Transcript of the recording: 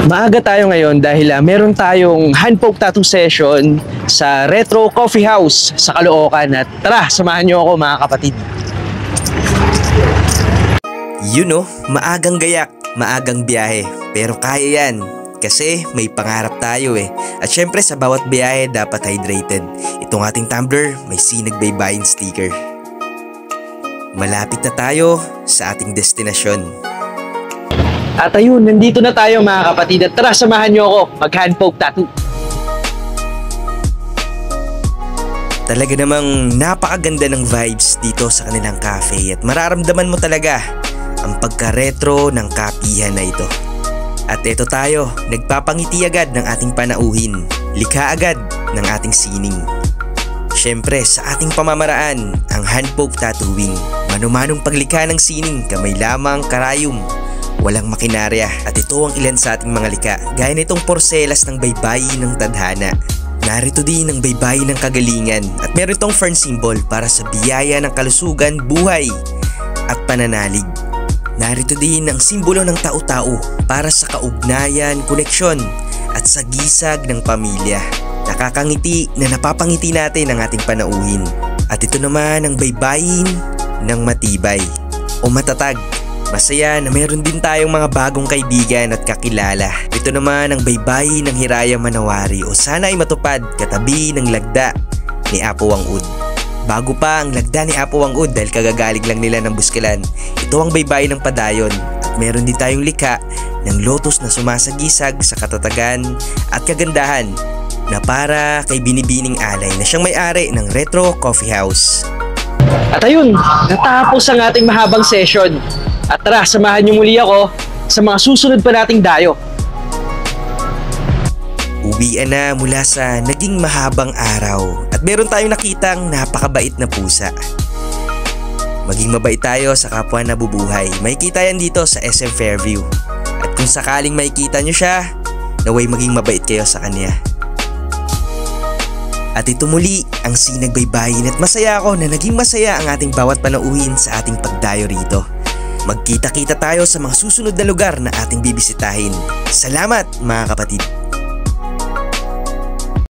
Maaga tayo ngayon dahil meron tayong hand poke tattoo session sa Retro Coffee House sa Caloocan. At tara, samahan niyo ako mga kapatid. Maagang gayak, maagang biyahe. Pero kaya yan kasi may pangarap tayo eh. At syempre sa bawat biyahe dapat hydrated. Itong ating tumbler may sinag baybayin sticker. Malapit na tayo sa ating destinasyon. At ayun, nandito na tayo mga kapatid. At tara, samahan niyo ako mag-hand poke tattoo. Talaga namang napakaganda ng vibes dito sa kanilang cafe at mararamdaman mo talaga ang pagka-retro ng kapihan na ito. At eto tayo, nagpapangiti agad ng ating panauhin, likha agad ng ating sining. Siyempre sa ating pamamaraan, ang hand poke tattooing, manumanong paglikha ng sining, kamay lamang, karayom, walang makinarya. At ito ang ilan sa ating mga lika, gaya nitong porselas ng baybayin ng tadhana. Narito din ang baybayin ng kagalingan at meron itong fern symbol para sa biyaya ng kalusugan, buhay at pananalig. Narito din ang simbolo ng tao-tao para sa kaugnayan, koneksyon at sagisag ng pamilya. Nakakangiti na napapangiti natin ang ating panauhin. At ito naman ang baybayin ng matibay o matatag. Masaya na mayroon din tayong mga bagong kaibigan at kakilala. Ito naman ang baybayin ng Hiraya Manawari o sana ay matupad katabi ng lagda ni Apo Wang-Ud. Bago pa ang lagda ni Apo Wang-Ud dahil kagagaling lang nila ng Buskilan, ito ang baybayin ng Padayon. At meron din tayong likha ng lotus na sumasagisag sa katatagan at kagandahan na para kay Binibining Alay na siyang may-ari ng Retro Coffee House. At ayun, natapos ang ating mahabang session. At tara, samahan niyo muli ako sa mga susunod pa nating dayo. Uwian na mula sa naging mahabang araw at meron tayong nakitang napakabait na pusa. Maging mabait tayo sa kapwa na bubuhay. Makikita yan dito sa SM Fairview. At kung sakaling makikita nyo siya, naway maging mabait kayo sa kanya. At ito muli ang sinagbaybayin at masaya ako na naging masaya ang ating bawat panauhin sa ating pagdayo rito. Magkita-kita tayo sa mga susunod na lugar na ating bibisitahin. Salamat mga kapatid!